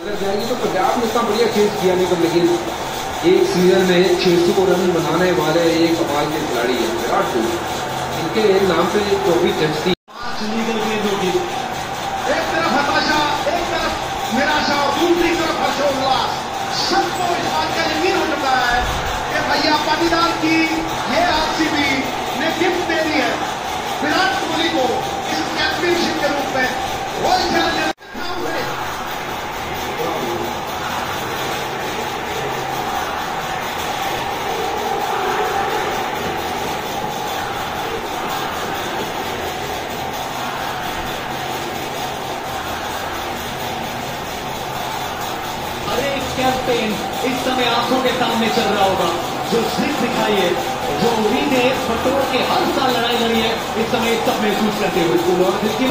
नजर जाएगी तो पंजाब ने इतना बढ़िया चेज किया नहीं, पर लेकिन एक सीजन में 600 रन बनाने वाले एक कमाल के खिलाड़ी है विराट कोहली। इनके नाम पे ट्रॉफी जचती। एक तरफ हताशा, एक तरफ निराशा और दूसरी तरफ हर्षोल्लास। सबको इस बात का यकीन हो चुका है कि भैया पाटीदार की ये आरसीबी ने गिफ्ट दे दी है विराट कोहली को इस चैंपियनशिप के रूप में। रॉयल चैलेंजर्स कैंपेन इस समय आंखों के सामने चल रहा होगा। जो स्लिप दिखाई है, जो उम्मीदें बटोर के हर साल लड़ाई लड़ी है, इस समय सब महसूस करते हुए। और देखिए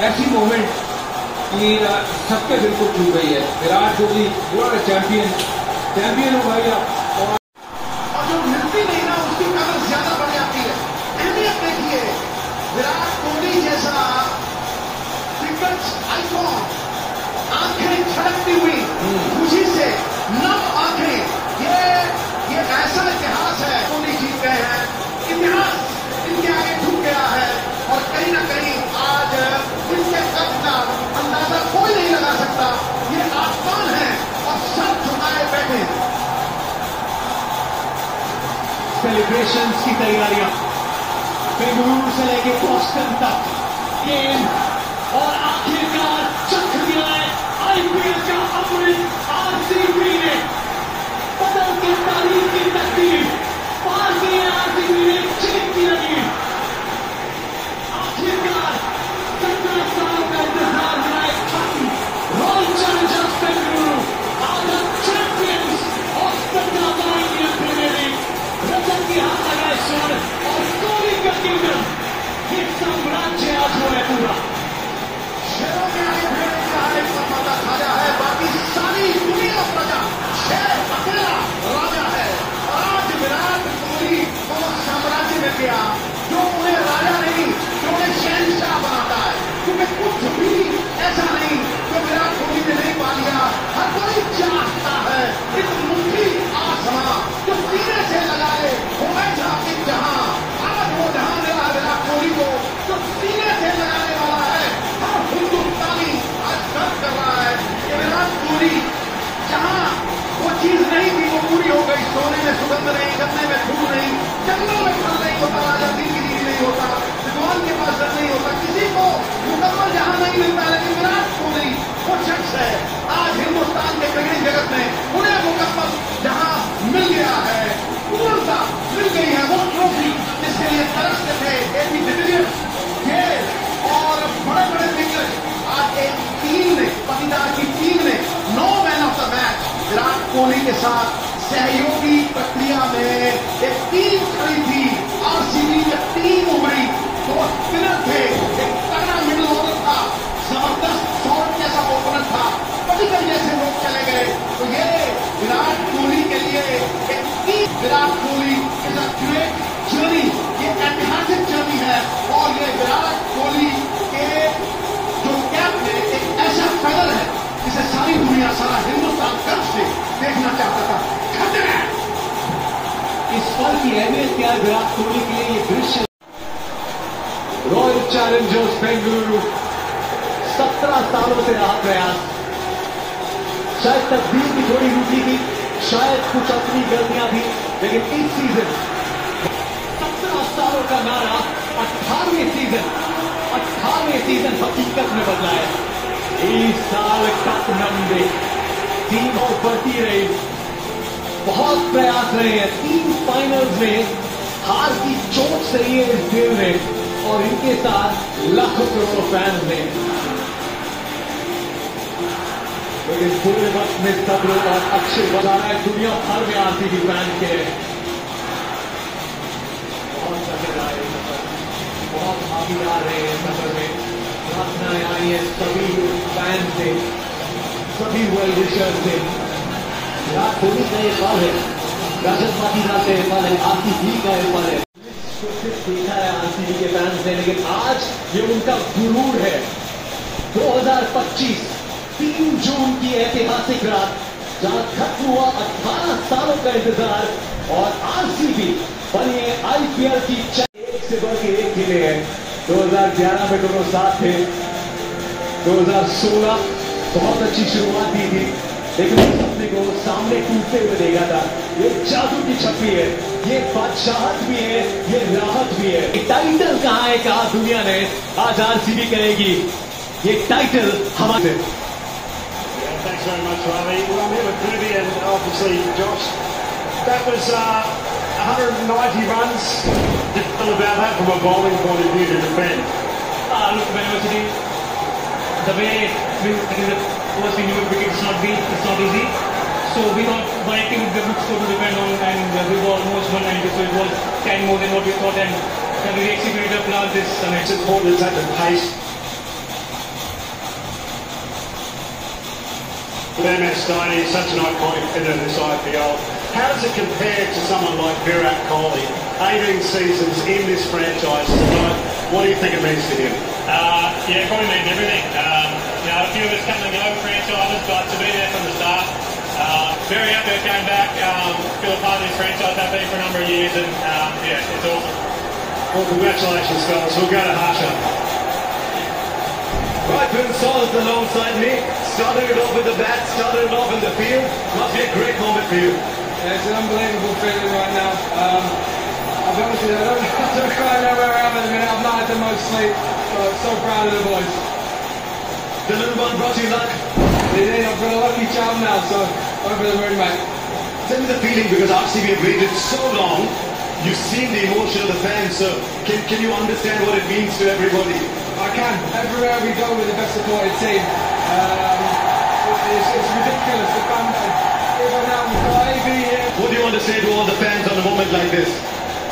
ऐसी मोमेंट कि सबके दिल को छू गई है। विराट कोहली पूरा चैंपियन हो भाई आप। और जो मिलती नहीं ना उसकी कदर ज्यादा बढ़ जाती है। अहमियत देखिए, विराट कोहली जैसा क्रिकेट आइकॉन, आंखें छलकती हुई खुशी से, नम आंखें, ये ऐसा इतिहास है। कोहली जीत गए हैं, इतिहास इनके आगे झुक गया है और कहीं ना कहीं आज इनके कद का अंदाजा कोई नहीं लगा सकता। ये आसमान है और सब झुकाए बैठे। सेलिब्रेशन की तैयारियां बेंगलुरु से लेके बॉस्टन तक गेम और आखिरकार चख दिया है आईपीएल का अमृत। आरसीबी ने बदल के तारीख की तकदीर पार की है। आरसीबी ने जीत की लगी। आखिरकार 17 साल का इंतजार हुआ है खत्म। Royal Challengers Bengaluru are the champions of Punjab Indian Premier League. Rajat की हाथ लगाए स्वर और कोहली का किंगडम, ये साम्राज्य आज हो है पूरा। शेरों के आगे भेड़ों का एक संवादा खाया है, बाकी सारी दुनिया प्रजा शेर अकेला राजा है। आज विराट कोहली को साम्राज्य मिल गया जो उन्हें राजा नहीं, जो उन्हें शहंशाह बनाता है। क्योंकि कुछ भी ऐसा नहीं जो विराट कोहली ने नहीं पा लिया। हर कोई चाहता है इस मुट्ठी आसमां जो सीने से लगाए वो ऐसा कि जहां आज वो जहां मिला विराट कोहली को जो सीने से लगाने वाला है। हर हिंदुस्तानी आज गर्व कर रहा है कि विराट कोहली जहां वो चीज नहीं थी वो पूरी हो गई। सोने में सुगंध नहीं, गन्ने में फूल नहीं, जंगलों में फल नहीं होता, राजा दिल की नींद नहीं होता, विद्वान के पास डर नहीं होता, किसी को मुकम्मल जहां नहीं मिलता। लेकिन विराट कोहली वो शख्स है आज हिंदुस्तान के क्रिकेट जगत में उन्हें मुकम्मल जहां मिल गया है, पूर्णता मिल गई है। वो ट्रॉफी जिसके लिए तरसते थे एबी डिविलियर्स, गेल और बड़े बड़े दिग्गज, आज एक टीम ने, पाटीदार की टीम ने 9 man of the match Virat Kohli के साथ सहयोगी प्रक्रिया में एक टीम खड़ी थी। आरसीबी में टीम उभरी, 2 स्पिनर थे, एक तगड़ा मिडल ऑर्डर था, जबरदस्त शॉट जैसा ओपनर था, पटिकल जैसे लोग चले गए। तो ये विराट कोहली के लिए एक team, Virat Kohli is a great journey, ये ऐतिहासिक जर्नी है। और ये विराट कोहली के जो कैप में एक ऐसा फेदर है जिसे सारी दुनिया, सारा हिंदुस्तान गर्व से देखना चाहता था। खतरा इस पल की अहमियत क्या है विराट कोहली के लिए ये दृश्य। रॉयल चैलेंजर्स बेंगलुरु 17 सालों से रहा प्रयास। शायद तकदीर की थोड़ी रुचि थी, शायद कुछ अपनी गलतियां थी, लेकिन इस सीजन 17 सालों का नारा 18वें सीजन हकीकत में बदला है। इस साल कप नंबे टीम और बढ़ती रही, बहुत प्रयास रहे हैं। 3 फाइनल्स में हार की चोट सही है इस गेम में और इनके साथ लाखों करोड़ों फैंस ने। लेकिन पूरे वक्त में सब्र और अक्षय बना रहा है दुनिया भर में आरसीबी फैन के। बहुत सफर आए, बहुत भागी आ रहे हैं सफर में। प्रार्थनाएं आई है सभी फैन से, सभी वेल विशर्स से। विराट कोहली का ये पल है, रजत पाटीदार का ये पल है, आरसीबी का ये पल है। देखा है आरसीबी के फैंस ने, लेकिन आज ये उनका गुरूर है। 2025 3 जून की ऐतिहासिक एक रात जहां खत्म हुआ 18 सालों का इंतजार और आरसीबी बनी है आईपीएल की एक से बढ़ के एक खेले हैं। 2011 में दोनों साथ थे, 2016 बहुत अच्छी शुरुआत दी थी, लेकिन उस सपने को सामने टूटते हुए देखा था। ये जादू की छप्पी है, ये बादशाहत भी है, ये राहत भी है। टाइटल कहां है, कहा दुनिया ने, आज आरसीबी करेगी ये टाइटल हमारे। Thanks very much, Ravi. Well, I'm here with Groovy and obviously Josh. That was 190 runs. Just all about that from a bowling point of view to defend. Look, University, the way first we knew cricket is not easy. So we thought 180 would be a good score to defend on, and we were almost 190, so it was 10 more than what we thought, and we executed our plan this match. It's important to take the pace. MS Dhoni is such an iconic figure in this IPL. How does it compare to someone like Virat Kohli? 18 seasons in this franchise tonight. What do you think it means to him? Yeah, it probably means everything. A few of us come and go franchises, but to be there from the start, very happy I came back. Feel a part of this franchise I've been for a number of years, and yeah, it's awesome. Well, congratulations, fellas. We'll go to Harsha. Right, Vince Solace alongside me. Started it off with the bat, started it off in the field. Must be a great moment for you. Yeah, it's an unbelievable feeling right now. I'll be honest with you, I don't quite know where I am at the minute. I've not had the most sleep. So proud of the boys. The little one brought you luck. They did. I've got a lucky charm now, so over the moon, mate. Tell me the feeling, because RCB have waited so long. You've seen the emotion of the fans, so can you understand what it means to everybody? I can. Everywhere we go, we're the best supported team. It's ridiculous. The fans, even now, we've got AB here. What do you want to say to all the fans on a moment like this?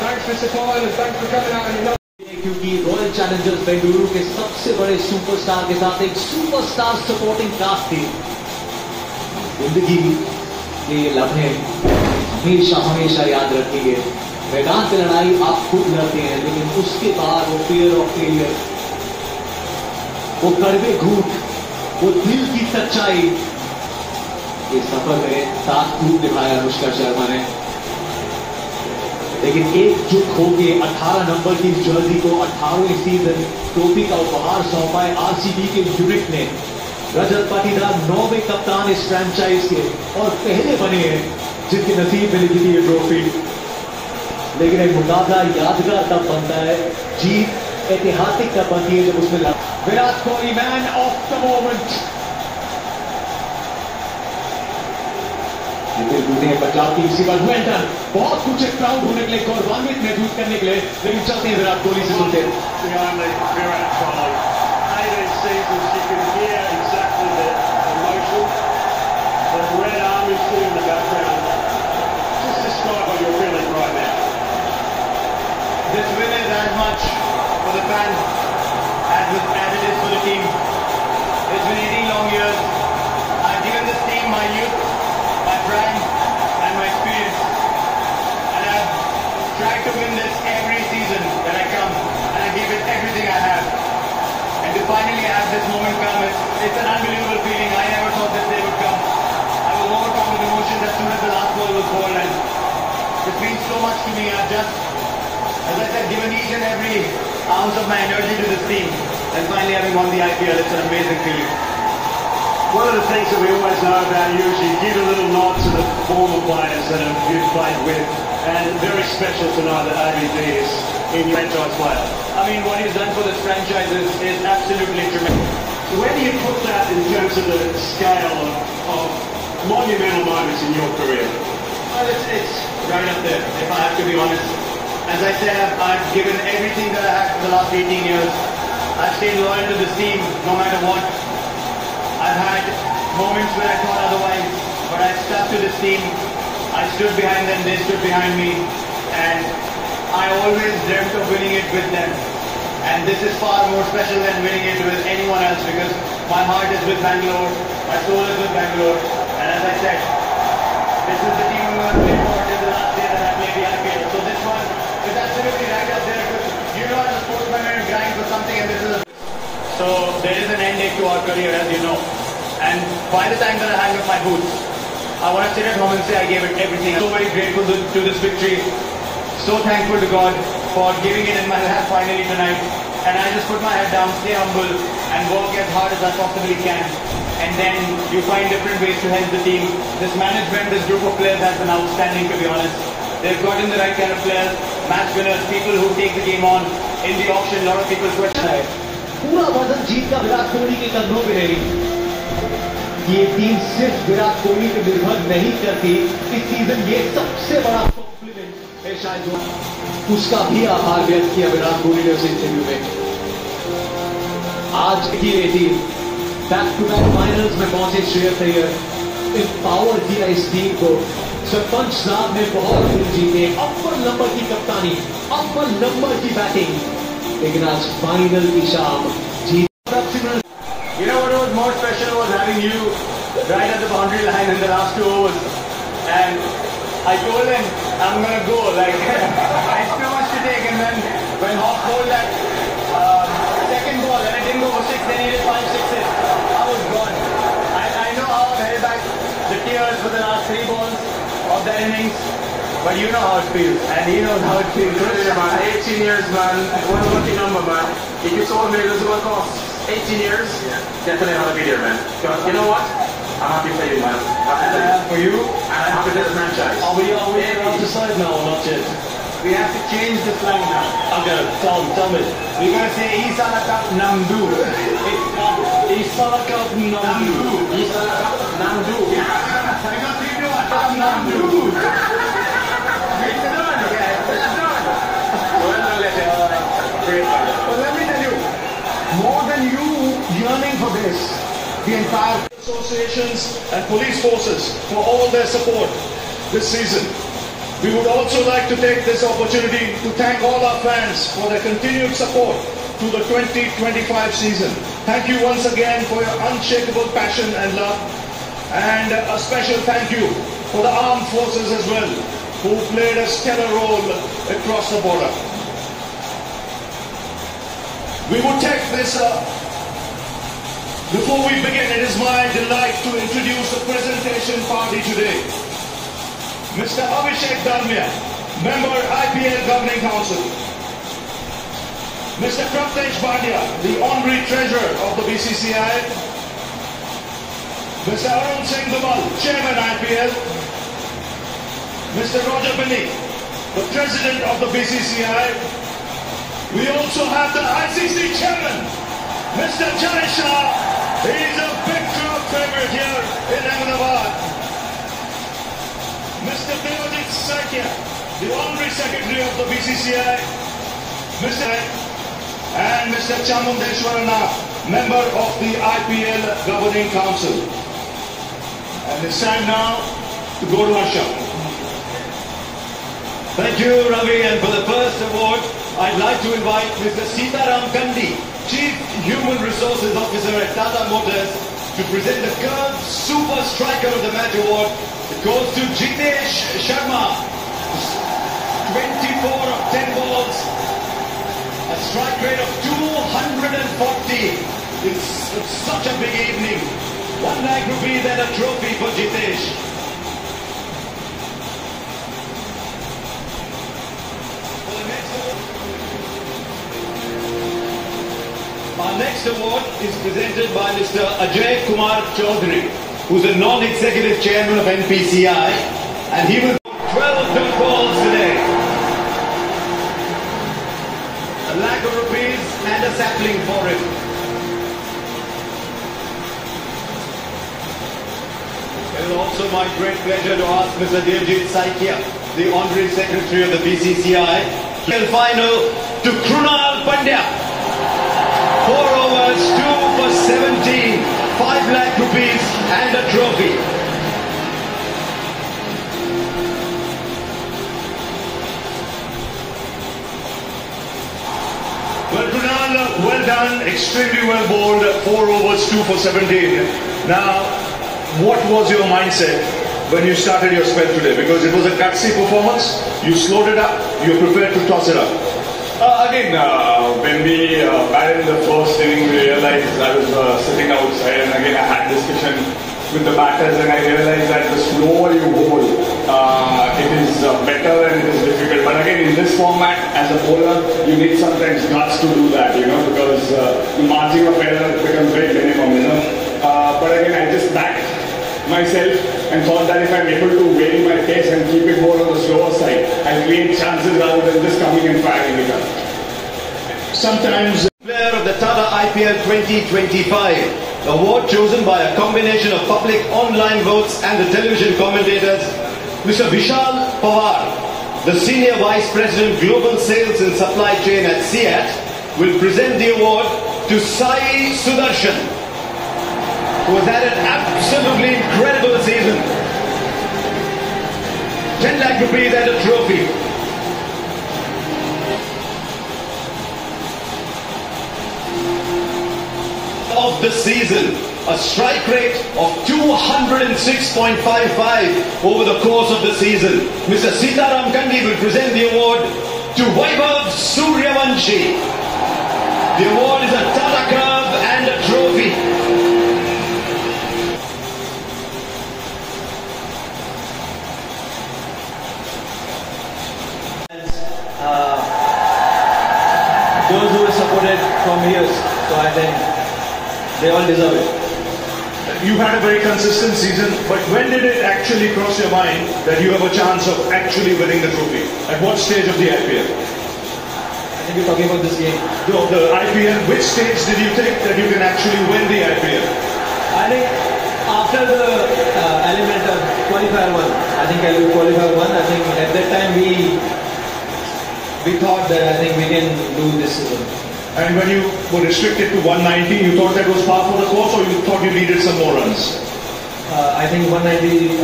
Thanks for supporting us. Thanks for coming out and you know. क्योंकि royal Challengers Bengaluru के सबसे बड़े superstar के साथ एक superstar supporting cast थी। जिंदगी के ये लम्हे हमेशा हमेशा याद रखेंगे। मैदान की लड़ाई आप खुद लड़ते हैं, लेकिन उसके बाद वो फियर ऑफ फेलियर, वो कड़वे घूट, वो दिल की सच्चाई, ये सफर में साथ खूब निभाया अनुष्का शर्मा ने। लेकिन एकजुट होकर 18 नंबर की जर्सी को 18वें सीजन टोपी का उपहार सौंपा है आरसीबी के यूनिट ने। रजत पाटीदार 9वें कप्तान इस फ्रेंचाइज के और पहले बने हैं जिनके नसीब में लिखी थी ये ट्रॉफी। लेकिन एक मुकाबला यादगार तब बनता है, जीत ऐतिहासिक तब बनती है जब उसमें Virat Kohli man of the moment. Punjab की इसी बार बहुत कुछ प्राउड होने के लिए, गौरवान्वित महसूस करने के लिए, लेकिन चलते हैं विराट कोहली से सुनते हैं। This win is as much for the fans as it is for the team. It's been 18 long years. I've given this team my youth, my prime, and my experience. And I've tried to win this every season that I come, and I give it everything I have. And to finally have this moment come, it's an unbelievable feeling. I never thought this day would come. I was overcome with emotions as soon as the last ball was bowled, and it means so much to me. I've just, as I said, given each and every ounce of my energy to this team, and finally having won the IPL, it's an amazing feeling. One of the things that we always know about you is you give a little nod to the former players that you've played with, and very special to know that ABD is in your franchise player. I mean, what he's done for this franchise is absolutely tremendous. So where do you put that in terms of the scale of monumental moments in your career? Well, it's right up there, if I have to be honest. As I said, I've given everything that I have for the last 18 years. I've stayed loyal to this team no matter what. I've had moments where I thought otherwise, but I stuck to this team. I stood behind them, they stood behind me, and I always dreamt of winning it with them. And this is far more special than winning it with anyone else, because my heart is with Bangalore, my soul is with Bangalore, and as I said, this is the team I'm going to play for till the last day that I play the IPL. So this one is absolutely right up there, because you know as a sportsman when you grind for something, and this is a... So there is an end date to our career, as you know. And by the time that I hang up my boots, I want to sit at home and say I gave it everything. I'm so very grateful to this victory. So thankful to God for giving it in my lap finally tonight. And I just put my head down, stay humble, and work as hard as I possibly can. And then you find different ways to help the team. This management, this group of players has been outstanding, to be honest. They've gotten the right kind of players, match winners, people who take the game on. In the auction, a lot of people question it. पूरा वजन जीत का विराट कोहली के कंधों पे है। ये team सिर्फ विराट कोहली पे निर्भर नहीं करती। इस सीजन ये सबसे बड़ा कॉम्प्लीमेंट है शायद उसका भी आभार व्यक्त किया विराट कोहली ने उस इंटरव्यू में। आज की ये team back to back finals में पहुंचे श्रेयस अय्यर एम्पावर किया इस टीम को। सरपंच साहब ने बहुत दिल जीते, अव्वल नंबर की कप्तानी, अव्वल नंबर की बैटिंग, लेकिन आज फाइनल की शाम जीत। You know what was more special was having you right at the boundary line in the last 2 overs. And I told him, I'm going to go. Like, it's too much to take. And then when Hawk bowled that second ball, and it didn't go for 6, then he did 5 sixes. I was gone. I know how I held back the tears for the last 3 balls of that innings. But you know how it feels, and he knows how it feels. Yeah, man. 18 years, man. What a lucky number, man. If you told me it was going to cost 18 years, definitely not be there, man. Because you know what? I'm happy for you, man. For you, And I'm happy for the franchise. Are we out the side now or not yet? we have to change the slang now. Okay, tell me. We're going to say Isalakap Namdu. Isalakap Namdu. Isalakap Namdu. Namdu. It's done. Yeah, it's done. Well done, legend. Great, man. But let me tell you, more than you yearning for this, the entire associations and police forces for all their support this season. We would also like to take this opportunity to thank all our fans for their continued support to the 2025 season. Thank you once again for your unshakable passion and love. And a special thank you for the armed forces as well, who played a stellar role across the border. We would take this before we begin, it is my delight to introduce the presentation party today. Mr. Abhishek Dalmia, Member IPL Governing Council. Mr. Prabtesh Bandia, the Honorary Treasurer of the BCCI. Mr. Arun Singh Dumal, Chairman IPL. Mr. Roger Binny, the President of the BCCI. We also have the ICC Chairman, Mr. Jai Shah. He's a big crowd favorite here in Ahmedabad. Mr. Devajit Saikia, the Honorary Secretary of the BCCI. And Mr. Chamundeshwarana, Member of the IPL Governing Council. And it's time now to go to Harsha. Thank you, Ravi. And for the first award, I'd like to invite Mr. Sitaram Kandi, Chief Human Resources Officer at Tata Motors, to present the Curve Super Striker of the Match Award. It goes to Jitesh Sharma. 24 of 10 balls. A strike rate of 240. It's such a big evening. 1 lakh rupees and a trophy for Jitesh. Our next award is presented by Mr. Ajay Kumar Chaudhary, who's a non-executive chairman of NPCI, and he will 12 dot balls today. A lakh of rupees and a sapling for it. It is also my great pleasure to ask Mr. Devajit Saikia, the Honorary Secretary of the BCCI, final to Krunal Pandya. 4 overs, 2 for 17, 5 lakh rupees and a trophy. Well, Kunal, well done, extremely well bowled, 4 overs, 2 for 17. Now, what was your mindset when you started your spell today? Because it was a gutsy performance, you slowed it up, you were prepared to toss it up. When we batted in the first inning, we realized I was sitting outside, and again I had discussion with the batters, and I realized that the slower you bowl, it is better and it is difficult. But again, in this format, as a bowler, you need sometimes guts to do that, because the margin of error becomes very minimum, But again, I just backed myself and thought that if I'm able to vary my pace and keep it more on the slower side, I'll create chances rather than just coming and firing it up. Sometimes Player of the Tata IPL 2025 award chosen by a combination of public online votes and the television commentators, Mr. Vishal Pawar, the Senior Vice President Global Sales and Supply Chain at CEAT, will present the award to Sai Sudarshan, who has had an absolutely incredible season. 10 lakh rupees and a trophy. Of the season, a strike rate of 206.55 over the course of the season. Mr. Sitaram Kandi will present the award to Vaibhav Suryavanshi. The award is a Tata Curve and a trophy. Those who were supported from years, so I think they all deserve it. you've had a very consistent season, but when did it actually cross your mind that you have a chance of actually winning the trophy? At what stage of the IPL? I think you're talking about this game. No, the IPL, which stage did you think that you can actually win the IPL? I think after the element of qualifier one, I think I will qualifier one. I think at that time we thought that I think we can do this season. And when you were restricted to 190, you thought that was par for the course, or you thought you needed some more runs? I think 190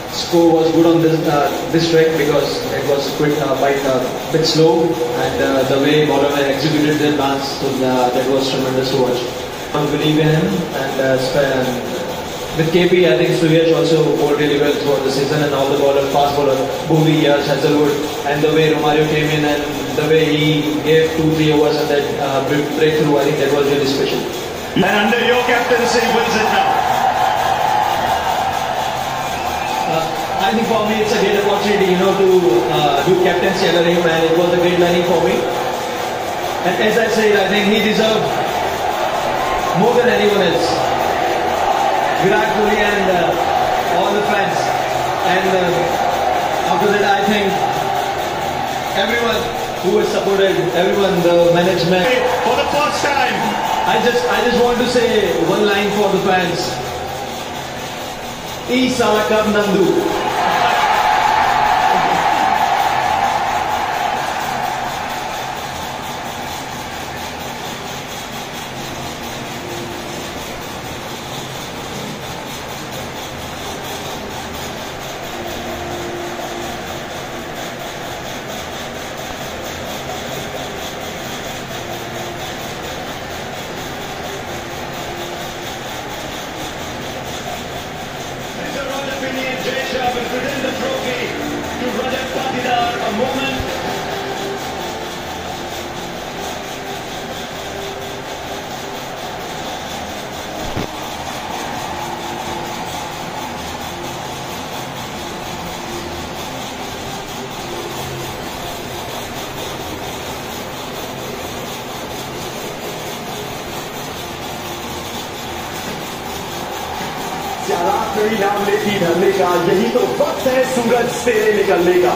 score was good on this track because it was quite bit slow, and the way bowler executed their plans, so that was tremendous to watch. I believe in him, and with KP, I think Suyash also bowled really well throughout the season, and all the bowlers, fast bowler, Bhuvi, Yash, Hazlewood, and the way Romario came in and the way he gave 2-3 overs and that breakthrough, I think that was really special. And under your captaincy, wins it now? I think for me it's a great opportunity, to do captaincy under him, and it was a great learning for me. And as I said, I think he deserved more than anyone else. Virat Kohli and all the fans, and after that I think everyone who has supported, everyone, the management. For the first time, I just want to say one line for the fans. E Salakam Nandu. नाम लेती धरने का, यही तो वक्त है सूरज से निकलने का।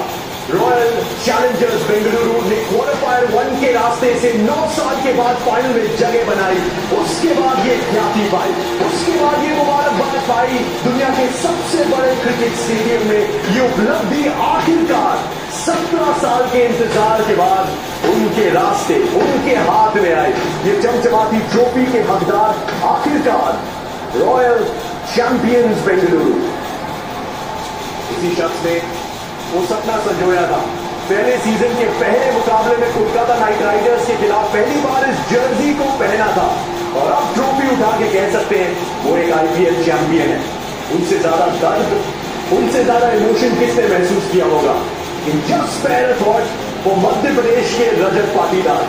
रॉयल चैलेंजर्स बेंगलुरु ने क्वालिफायर 1 के रास्ते से 9 साल के बाद फाइनल में जगह बनाई। उसके बाद ये ख्याति पाई, उसके बाद ये मुबारकबाद पाई। दुनिया के सबसे बड़े क्रिकेट स्टेडियम में ये उपलब्धि आखिरकार 17 साल के इंतजार के बाद उनके रास्ते, उनके हाथ में आई। ये चमचमाती ट्रॉफी के हकदार आखिरकार रॉयल चैंपियंस बेंगलुरु। इसी शख्स ने वो सपना संजोया था। पहले सीजन के पहले मुकाबले में कोलकाता नाइट राइडर्स के खिलाफ पहली बार इस जर्सी को पहना था, और अब ट्रॉफी उठा के कह सकते हैं वो एक आईपीएल चैंपियन है। उनसे ज्यादा दर्द, उनसे ज्यादा इमोशन किसने महसूस किया होगा? इन जस्ट स्पेयर थॉट वो मध्य प्रदेश के रजत पाटीदार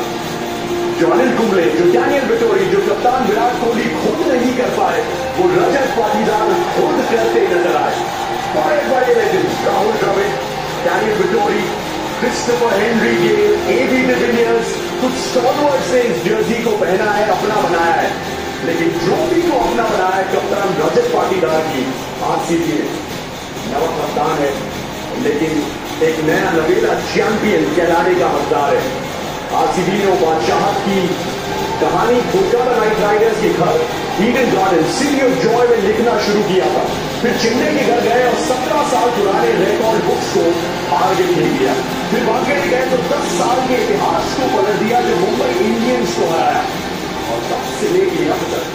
जो अनिल कुंबले, जो डैनियल विटोरी, जो कप्तान विराट कोहली खुद नहीं कर पाए, वो रजत पाटीदार खुद करते नजर आए। बड़े बड़े legends Rahul Dravid, Daniel Vettori, Christopher Henry Gayle, AB de Villiers, कुछ स्टॉलवर्ड्स ने इस जर्सी को पहना है, अपना बनाया है, लेकिन ट्रॉफी को अपना बनाया है कप्तान रजत पाटीदार की। आरसीबी नवा कप्तान है, लेकिन एक नया नवेला चैंपियन कहलाने का हकदार है। आरसीबी ने बादशाहत की कहानी कोलकाता नाइट राइडर्स के घर Eden garden city of Joy में लिखना शुरू किया था, फिर चेन्नई के घर गए और 17 साल पुराने रिकॉर्ड बुक्स को आगे खेल दिया, फिर वाकई गए तो 10 साल के इतिहास को पलट दिया जो मुंबई इंडियंस को हराया, और तब से लेके अब तक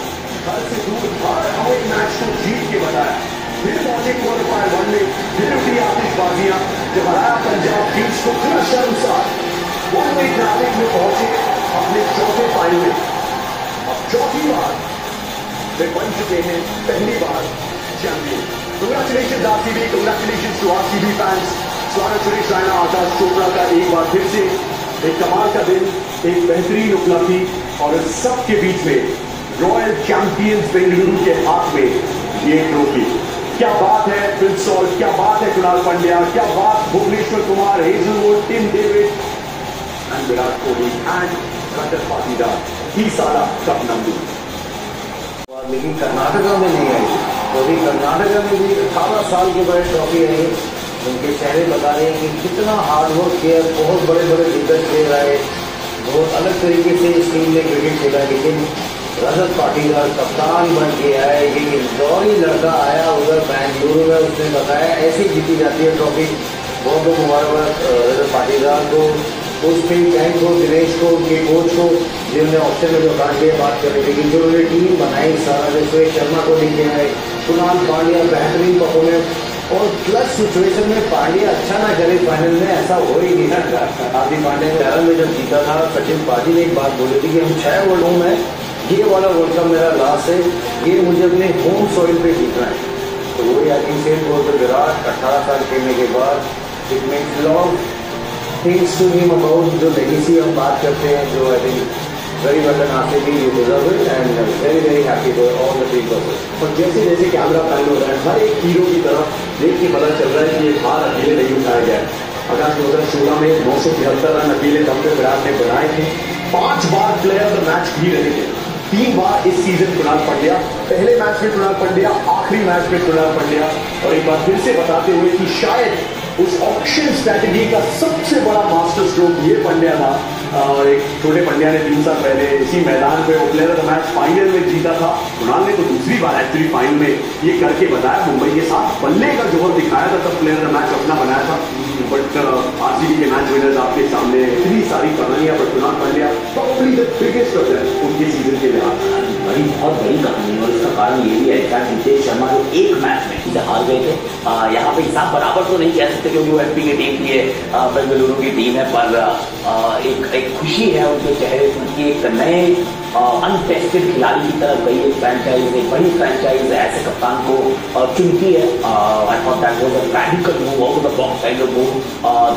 घर से दूर हर हवाई मैच को जीत के बताया। फिर पहुंचे क्वालिफायर 1 में, फिर उठी आतिशबाजियां जब हराया पंजाब किंग्स को फिर शर्मसार वन वे ट्रैफिक में पहुंचे अपने चौथे फाइनल में। अब चौथी बार वे बन चुके हैं पहली बार champion. Congratulation RCB, congratulation to RCB fans. स्वागत सुरेश रैना, आकाश चोपड़ा का एक बार फिर से एक कमाल का दिन, एक बेहतरीन उपलब्धि, और इस सब के बीच में रॉयल चैंपियंस बेंगलुरु के हाथ में ये ट्रॉफी। क्या बात है प्रिंस सॉल्ट, क्या बात है कुणाल पंड्या, क्या बात Bhuvneshwar Kumar, Hazlewood, Tim David and Virat Kohli and Rajat Patidar. ही साला कप नंबर। लेकिन कर्नाटका में नहीं आई, क्योंकि कर्नाटका में भी 18 साल के बड़े ट्रॉफी आई। उनके चेहरे बता रहे हैं कि कितना हार्डवर्क किया, बहुत बड़े बड़े दिग्गज खेल रहे, बहुत अलग तरीके से इस टीम ने क्रिकेट खेला, लेकिन रजत पाटीदार कप्तान बन के आए। ये इंदौर ही लड़का आया उधर बेंगलुरु में, उसने बताया ऐसे जीती जाती है ट्रॉफी। बहुत बहुत मुबारक रजत पाटीदार को, उसके गैंग को, दिनेश को, उनके कोच को, जिन्होंने ऑप्शन में जो कांड के बात कर रही थी, जो उन्होंने टीम बनाई, सारा सुरेश शर्मा को लेके आए, कुणाल पांड्या बेहतरीन परफॉर्मेंस, और प्लस सिचुएशन में पांड्या अच्छा ना करे फाइनल में, ऐसा हो ही नहीं ना। हार्दिक पांड्या 11 में जब जीता था, सचिन पाजी ने एक बात बोली थी कि हम 6 वर्ल्ड होम है, ये वाला वर्ल्ड कप मेरा लास्ट है, ये मुझे अपने होम सॉइल पे जीतना है। तो वही I think same for the Virat, 18 साल खेलने के बाद it makes lot things to him about जो लेगेसी हम बात करते हैं, जो I think very much an RCB you deserve it and very very happy for all the team. और जैसे जैसे कैमरा पैन हो रहा है, हर एक हीरो की तरफ देख के पता चल रहा है कि ये हार अकेले नहीं उठाया गया है। आकाश 2016 में 973 रन अकेले दम पे विराट ने बनाए थे, 5 बार प्लेयर ऑफ द मैच भी रहे थे, 3 बार इस सीजन कुणाल पंड्या, पहले मैच में कुणाल पंड्या, आखिरी मैच में कुणाल पंड्या, और एक बार फिर से बताते हुए कि शायद उस ऑक्शन स्ट्रैटेजी का सबसे बड़ा मास्टर स्ट्रोक ये पंड्या था। एक छोटे पंड्या ने 3 साल पहले इसी मैदान पे वो player of the match final में जीता था। कुणाल ने तो दूसरी बार एक्चुअली फाइनल में ये करके बताया, मुंबई के साथ बल्ले का जोहर दिखाया था, तब प्लेयर ऑफ द मैच अपना बनाया था। बट आरसीबी के मैच विनर्स आपके सामने, इतनी सारी कहानियां, but Kunal Pandya probably the biggest of them उनके सीजन के लिहाज बड़ी बहुत बड़ी कहानी, और इसका कारण ये भी है कि नितेश शर्मा जो एक मैच में सीधे हार गए थे, यहाँ पे हिसाब बराबर तो नहीं कह सकते क्योंकि वो एमपी की टीम थी, बेंगलुरु की टीम है, पर एक खुशी है उनके चेहरे पर कि एक नए अनटेस्टेड खिलाड़ी की तरफ गई एक फ्रेंचाइज, एक बड़ी फ्रेंचाइज ऐसे कप्तान को चुनती है। I thought that was a radical move, out of the box kind of move,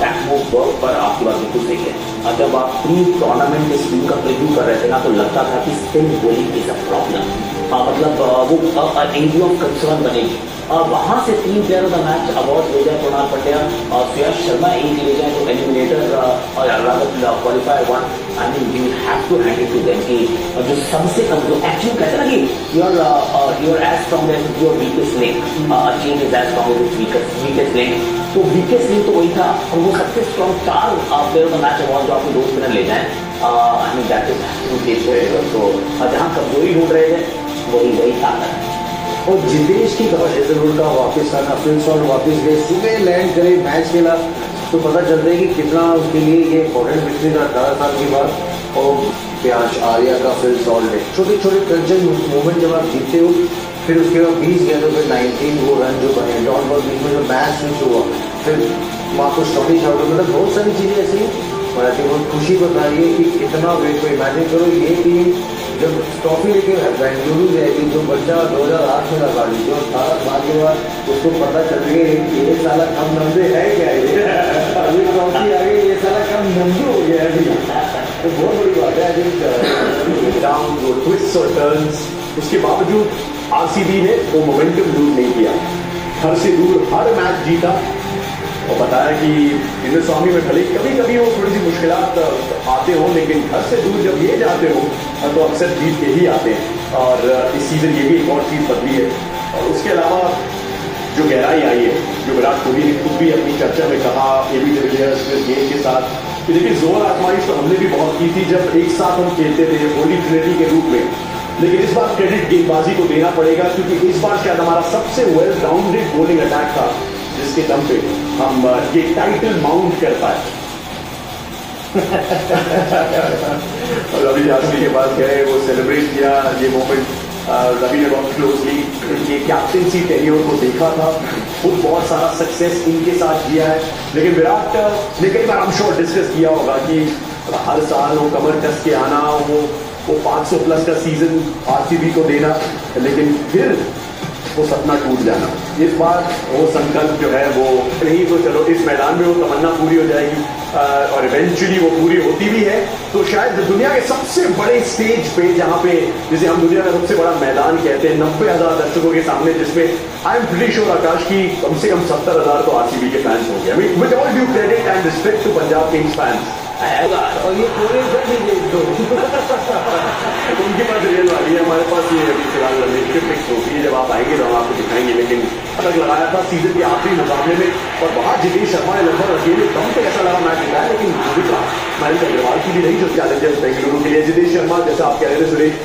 that move work. पर आपकी बात बिल्कुल सही है, जब आप प्री टूर्नामेंट इस टीम का प्रीव्यू कर रहे थे ना, तो लगता था कि spin bowling is a problem, मतलब वो एरिया ऑफ कंसर्न बनेगी। वहां से 3 player of the match award ले जाए कुणाल पंड्या और सुयश शर्मा एक ले जाए तो एलिमिनेटर और qualifier 1, I mean you have to hand it to them कि जो सबसे कमजोर एक्चुअली कहते हैं ना कि your as strong as your weakest link, chain is as strong as weakest link. तो वीकेस्ट लिंक तो वही था, और वो सबसे strong 4 player of the match award जो आपको 2 स्पिनर ले जाए, आई मीन दैट इज तो जहाँ कमजोरी ढूंढ रहे थे वही ताकत है। और जितेश की खबर हेजलवुड का वापस आना, प्रिंस सॉल्ट वापस गए, सुबह लैंड करे, मैच खेला, तो पता चलता है कि कितना उसके लिए ये इंपॉर्टेंट विक्ट्री था 18 साल के बाद। और प्याज आर्या का प्रिंस सॉल्ट है, छोटे छोटे टेंशन मोमेंट जब आप जीतते हो, फिर उसके बाद 20 गया तो फिर 19 वो रन जो बने, डॉट बॉल बीच में जो मैच स्विच हुआ, फिर मार्को स्टॉनिश आउट, मतलब बहुत सारी चीजें ऐसी। और ऐसी बहुत खुशी बता रही है कि कितना वेट को इमेजिन करो, ये टीम जब ट्रॉफी लेके बेंगलुरु जाएगी, जो बच्चा 2008 में लगा ली, जो 18 साल के बाद उसको पता चल गया कि ये साला कम नंबे है क्या ये अभी ट्रॉफी आ गई, ये साला कम नंबे हो गया अभी, तो बहुत बड़ी बात है। आई थिंक डाउन वो ट्विस्ट और टर्न्स, उसके बावजूद आरसीबी ने वो मोमेंटम लूज नहीं किया, घर से दूर हर मैच जीता और बताया कि इंद्र स्वामी में भले कभी कभी वो थोड़ी सी मुश्किलात आते हो, लेकिन घर से दूर जब ये जाते हो तो अक्सर जीत के ही आते हैं। और इस सीजन ये भी एक और चीज बदली है। और उसके अलावा जो गहराई आई है, जो विराट कोहली ने खुद भी अपनी चर्चा में कहा एबी डिविलियर्स में गेम के साथ, कि देखिए जोर आजमाइश तो हमने भी बहुत की थी जब एक साथ हम खेलते थे होली ट्रिनिटी के रूप में, लेकिन इस बार क्रेडिट गेंदबाजी को देना पड़ेगा, क्योंकि इस बार शायद हमारा सबसे वेल राउंडेड बॉलिंग अटैक था, जिसके दम पे हम ये टाइटल माउंट कर पाए। और रवि शास्त्री के पास गए, वो सेलिब्रेट किया ये मोमेंट। रवि ने बहुत क्लोजली ये कैप्टनसी टेन्योर को देखा था, खुद बहुत सारा सक्सेस इनके साथ किया है, लेकिन विराट ने कई बार हम श्योर डिस्कस किया होगा कि हर साल वो कमर कस के आना, वो 500 प्लस का सीजन आरसीबी को देना, लेकिन फिर वो सपना टूट जाना। इस बार वो संकल्प जो है वो नहीं, तो चलो इस मैदान में वो तमन्ना पूरी हो जाएगी और इवेंचुअली वो पूरी होती भी है, तो शायद दुनिया के सबसे बड़े स्टेज पे, जहां पे जिसे हम दुनिया का सबसे बड़ा मैदान कहते हैं, 90,000 दर्शकों के सामने, जिसमें आई एम प्रीटी श्योर आकाश की कम से कम 70,000 तो आरसीबी के फैंस होंगे। I mean with all due credit and respect to Punjab Kings fans, और ये पूरे उनके पास रियल वाली है, हमारे पास ये अभी फिलहाल फिक्स होती है, जब आप आएंगे तो हम आपको दिखाएंगे। लेकिन अलग लगाया था सीजन के आखिरी मुकाबले में, और वहां जितेश शर्मा ने लगभग अकेले दम पे ऐसा लगा मैच जिताया, लेकिन भूमिका मयंक अग्रवाल की भी रही जो चैलेंजर्स बेंगलुरु के लिए। जितेश शर्मा जैसा आप कह रहे थे सुरेश,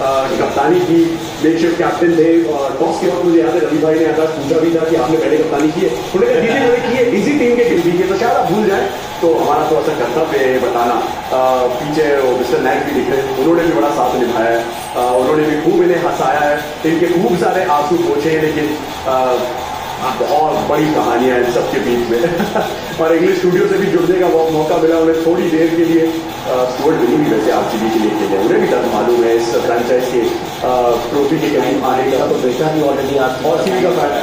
कप्तानी की मेकशिफ्ट कैप्टन थे, टॉस के वक्त मुझे याद है रवि भाई ने आकाश पूछा भी था कि आपने पहले कप्तानी की है, उन्होंने धीरे धीरे की है, इसी टीम के टीम की, तो शायद आप भूल जाए, तो हमारा तो ऐसा कर्तव्य है बताना। पीछे मिस्टर नायक भी दिख रहे हैं, उन्होंने भी बड़ा साथ निभाया है, उन्होंने भी खूब इन्हें हंसाया है, इनके खूब सारे आंसू पोछे हैं, लेकिन बहुत बड़ी कहानियां हैं सबके बीच में। और इंग्लिश स्टूडियो से भी जुड़ने का मौका मिला उन्हें थोड़ी देर के लिए। स्टुअर्ट विनी भी वैसे आरसीबी के लिए खेले, उन्हें भी दर्द मालूम है इस फ्रेंचाइज के ट्रॉफी के करीब आने का। तो बेटा भी ऑलरेडी आरसीबी का फैन है,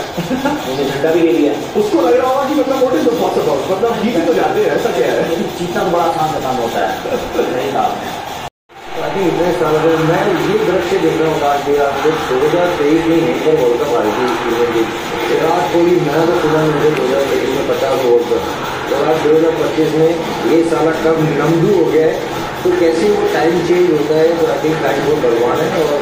उन्हें झंडा भी ले लिया, उसको लग रहा होगा कि मतलब व्हाट इज द पॉसिबल, मतलब जीते तो जाते हैं, ऐसा क्या है, जीतना बड़ा आसान का काम होता है। नहीं था इतने साल मैं ये दृश्य देख रहा हूँ आज 2023 में यहीं पर वर्ल्ड कप आई थी विराट कोहली, मैं तो सुना मुझे 2023 में 50 ओवर पर, और आज 2025 में ये साला कब नमदू हो गया है, तो कैसे वो टाइम चेंज होता है, तो आई थिंक टाइम बहुत भगवान है। और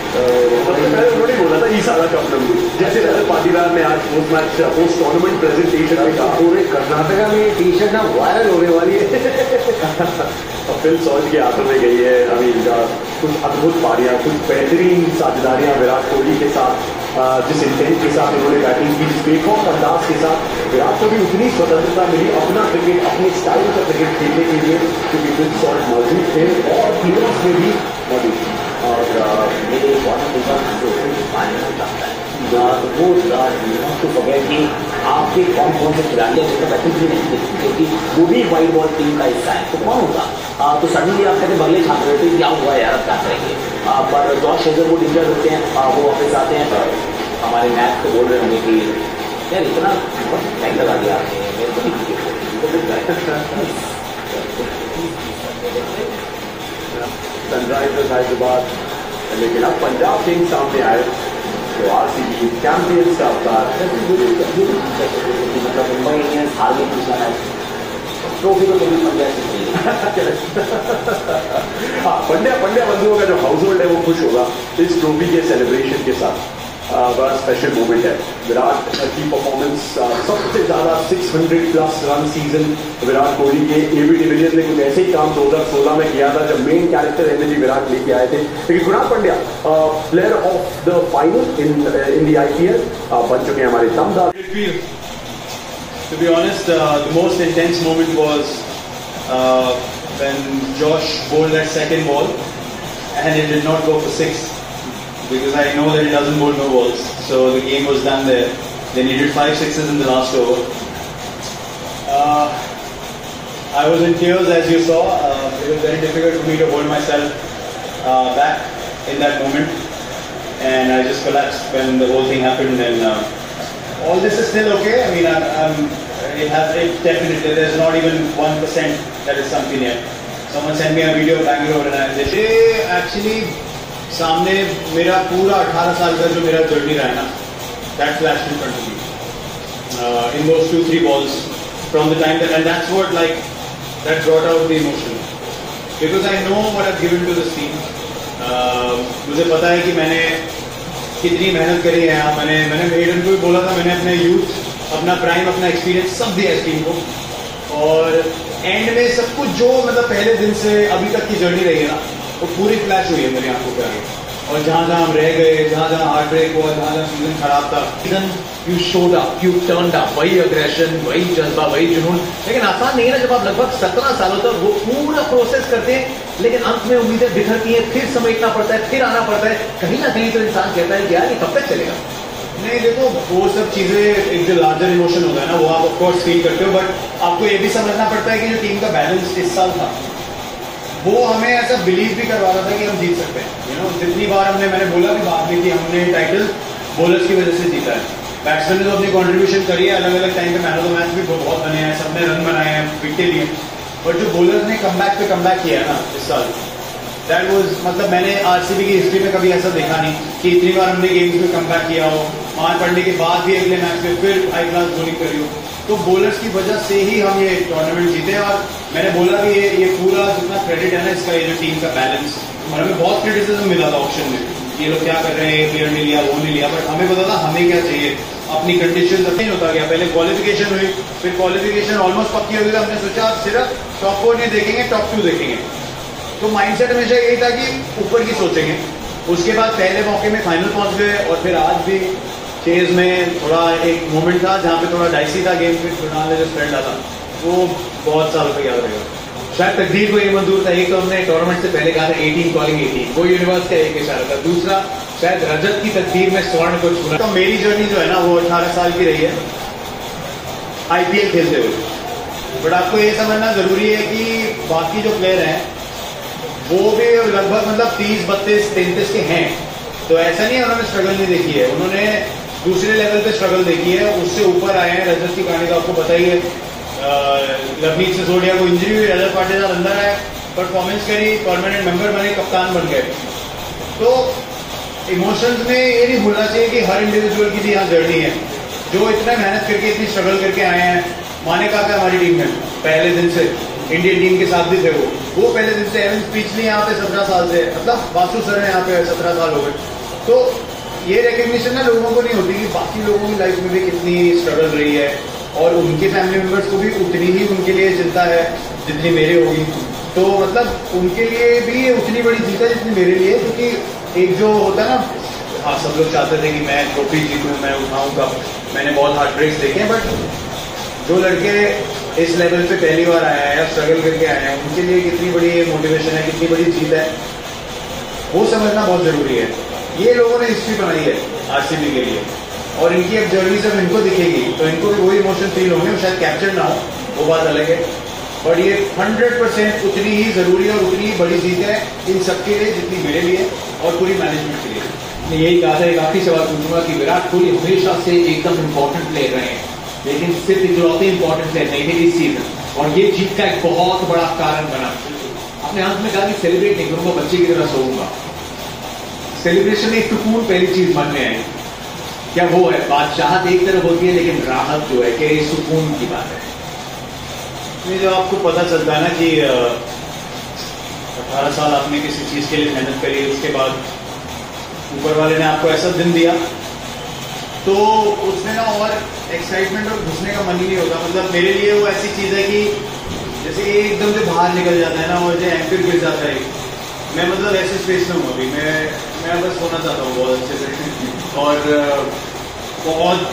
उन्होंने बोला था ई साला कप नंबू, जैसे रजत पाटीदार ने आज post match post tournament presentation में कहा, पूरे कर्नाटका में ये टी शर्ट ना वायरल होने वाली है। फिल सॉल्ट के हाथों में गई है अभी कुछ अद्भुत पारियां, कुछ बेहतरीन साझेदारियां विराट कोहली के साथ, जिस इंटेंट के साथ उन्होंने बैटिंग की, जिस बेखौफ अंदाज के साथ विराट को भी उतनी स्वतंत्रता मिली अपना क्रिकेट, अपने स्टाइल का क्रिकेट खेलने के लिए, क्योंकि फिल सॉल्ट मौजूद थे और प्लेयर्स में भी मौजूद थी। और मेरे फाइनल चाहता है वो तो बगैर कि आपके कौन कौन से खिलाड़ी हैं बैटिंग भी नहीं देखती, क्योंकि वो भी वाइट बॉल टीम का हिस्सा है, तो कौन होगा? तो सडनली आप कहते बगले छाप रहे थे क्या हुआ यार, अब क्या करेंगे? पर जॉश हेजलवुड इंजर्ड होते हैं, वो वापस आते हैं, तो हमारे मैच को बोल रहे होंगे कि यार इतना टाइम लगा दिया आपने, मेरे को नहीं सनराइजर्स हैदराबाद, लेकिन अब पंजाब किंग्स सामने आए, तो आरसीबी चैंपियंस का अवतार, मतलब मुंबई इंडियंस हार गई दूसरा मैच, ट्रॉफी तो कभी पंजाब से मिली। हाँ, पंड्या बंधुओं का जो हाउस होल्ड है वो खुश होगा इस ट्रॉफी के सेलिब्रेशन के साथ। बड़ा स्पेशल मोमेंट है। विराट की परफॉर्मेंस, सबसे ज्यादा 600 plus run season Virat Kohli के। एबी डिविलियर्स ने कुछ ऐसे ही काम 2016 में किया था जब मेन कैरेक्टर एनर्जी विराट लेके आए थे। लेकिन Kunal Pandya player of the final in the IPL बन चुके हैं हमारे दमदार। To be honest, the most intense moment was when Josh bowled that second ball and it did not go for 6, because I know that he doesn't bowl no balls. So the game was done there. They needed 5 sixes in the last over. I was in tears, as you saw. It was very difficult for me to hold myself. back in that moment, and I just collapsed when the whole thing happened. And all this is still okay. I mean, it definitely, there's not even 1% that is sunk in yet. Someone sent me a video of Bangalore, and actually सामने मेरा पूरा 18 साल का जो मेरा journey रहा है ना, that flashed in front of me in those 2-3 balls from the time that, and that's what like that brought out the emotion because I know what I've given to this team. मुझे पता है कि मैंने कितनी मेहनत करी है यहाँ. मैंने मेडन को भी बोला था, मैंने अपने यूथ, अपना प्राइम, अपना एक्सपीरियंस सब दिया इस टीम को, और एंड में सब कुछ जो मतलब पहले दिन से अभी तक की जर्नी रही है ना, वो पूरी फ्लैश हुई है मेरी आंखों के आगे. और जहां जहां हम रह गए, जहां जहां हार्ट ब्रेक हुआ, जहां जहां सीजन खराब था, season you showed up, you turned up, वही अग्रेशन, वही जज्बा, वही जुनून. लेकिन आसान नहीं है ना जब आप लगभग 17 सालों तक वो पूरा प्रोसेस करते हैं, लेकिन अंत में उम्मीदें बिखरती हैं, फिर समेटना पड़ता है, फिर आना पड़ता है. कहीं ना कहीं तो इंसान कहता है कि यार ये कब तक चलेगा. नहीं देखो, वो सब चीजें एक जो लार्जर इमोशन होता है ना, वो आप ऑफकोर्स फील करते हो, बट आपको ये भी समझना पड़ता है कि जो टीम का बैलेंस इस साल था, वो हमें ऐसा बिलीव भी करवा रहा था कि हम जीत सकते हैं. यू नो, जितनी बार मैंने बोला भी बाद में कि हमने टाइटल बॉलर्स की वजह से जीता है. बैट्समैन ने तो अपनी कंट्रीब्यूशन करी है, अलग अलग टाइम पे मैन ऑफ द मैच भी बहुत बने हैं, सबने रन बनाए हैं, विकेट लिए, बट जो बॉलर्स ने कमबैक पे कमबैक किया है ना इस साल, दैट वाज, मतलब मैंने आरसीबी की हिस्ट्री में कभी ऐसा देखा नहीं कि इतनी बार हमने गेम्स में कमबैक किया हो, मार पड़ने के बाद भी अगले मैच में फिर हाई क्लास बॉलिंग करी हो. तो बॉलर्स की वजह से ही हम ये टूर्नामेंट जीते. और मैंने बोला कि ये पूरा जितना क्रेडिट है ना इसका, ये जो टीम का बैलेंस, और हमें बहुत क्रिटिसिज्म मिला था ऑप्शन में, ये लोग क्या कर रहे हैं, प्लेयर नहीं लिया, वो नहीं लिया, बट हमें पता था हमें क्या चाहिए. अपनी कंडीशन चेंज होता गया. पहले क्वालिफिकेशन हुई, फिर क्वालिफिकेशन ऑलमोस्ट पक्की हो गई, हमने सोचा आप सिर्फ टॉप 4 नहीं देखेंगे, टॉप 2 देखेंगे. तो माइंडसेट हमेशा यही था कि ऊपर की सोचेंगे. उसके बाद पहले मौके में फाइनल पहुंच गए, और फिर आज भी चेज में थोड़ा एक मोमेंट था जहां पे थोड़ा डाइसी था गेम, फिर फिलहाल जो स्प्रेड था वो बहुत सालों तक याद रहेगा. शायद तकदीर को ये मंजूर था. एक तो हमने टूर्नामेंट से पहले कहा था 18 कॉलिंग 18, वो यूनिवर्स का एक इशारा था. दूसरा, शायद रजत की तकदीर में स्वर्ण को छूना. तो मेरी जर्नी जो है ना वो 18 साल की रही है आईपीएल खेलते हुए. बट आपको ये समझना जरूरी है कि बाकी जो प्लेयर हैं वो भी लगभग मतलब 30, 32, 33 के हैं. तो ऐसा नहीं है उन्होंने स्ट्रगल नहीं देखी है, उन्होंने दूसरे लेवल पे स्ट्रगल देखी है, उससे ऊपर आए हैं. रजत की कहानी तो आपको पता ही है. लवनीत सिसोदिया को इंजरी हुई, रजत पाटीदार अंदर आए, परफॉर्मेंस करी, परमानेंट मेंबर बने, कप्तान बन गए. तो इमोशंस में ये नहीं भूलना चाहिए कि हर इंडिविजुअल की भी यहाँ जर्नी है. जो इतना मेहनत करके, इतनी स्ट्रगल करके आए हैं. माने काका हमारी टीम में पहले दिन से, इंडियन टीम के साथ भी थे वो पहले दिन से. एवन पिछली यहाँ पे 17 साल से, मतलब वासु सर ने यहाँ पे 17 साल हो गए. तो ये रिकग्निशन ना लोगों को नहीं होती कि बाकी लोगों की लाइफ में भी कितनी स्ट्रगल रही है, और उनके फैमिली मेंबर्स को भी उतनी ही उनके लिए चिंता है जितनी मेरे होगी. तो मतलब उनके लिए भी उतनी बड़ी जीत है जितनी मेरे लिए. क्योंकि एक जो होता है ना, हाँ सब लोग चाहते थे कि मैं ट्रॉफी जीतूं, मैं उठाऊं कप. मैंने बहुत हार्ट ब्रेक्स देखे हैं, बट जो लड़के इस लेवल पे पहली बार आए हैं या स्ट्रगल करके आए हैं, उनके लिए कितनी बड़ी मोटिवेशन है, कितनी बड़ी जीत है, वो समझना बहुत जरूरी है. ये लोगों ने हिस्ट्री बनाई है आरसीबी के लिए, और इनकी अब जर्नी जब इनको दिखेगी तो इनको भी वही इमोशन फील होंगे. शायद कैप्चर ना हो, वो बात अलग है, बट ये 100% उतनी ही जरूरी और उतनी ही बड़ी जीत है इन सबके लिए जितनी मेरे लिए और पूरी मैनेजमेंट के लिए. मैं यही कहा था, एक आखिरी सवाल पूछूंगा कि विराट कोहली हमेशा से एकदम इम्पोर्टेंट प्लेयर रहे हैं, लेकिन सिर्फ इकलौते इंपॉर्टेंट प्लेयर नहीं थे इस सीजन, और ये जीत का एक बहुत बड़ा कारण बना. आपने अंत में कहा कि सेलिब्रेट नहीं करूंगा, बच्चे की तरह सोऊंगा. सेलिब्रेशन एक सुकून पहली चीज मन में है. क्या वो है बादशाहत एक तरफ होती है, लेकिन राहत जो है क्या ये सुकून की बात है. ये जो आपको पता चलता है ना कि 18 साल आपने किसी चीज के लिए मेहनत करी, उसके बाद ऊपर वाले ने आपको ऐसा दिन दिया, तो उसमें ना और एक्साइटमेंट और घुसने का मन ही नहीं होता. मतलब मेरे लिए वो ऐसी चीज है कि जैसे एकदम से बाहर निकल जाता है ना, और जो एंकर गिर जाता है, मैं मतलब ऐसे स्पेस में हूँ अभी. मैं बस होना चाहता हूँ बहुत अच्छे से, और बहुत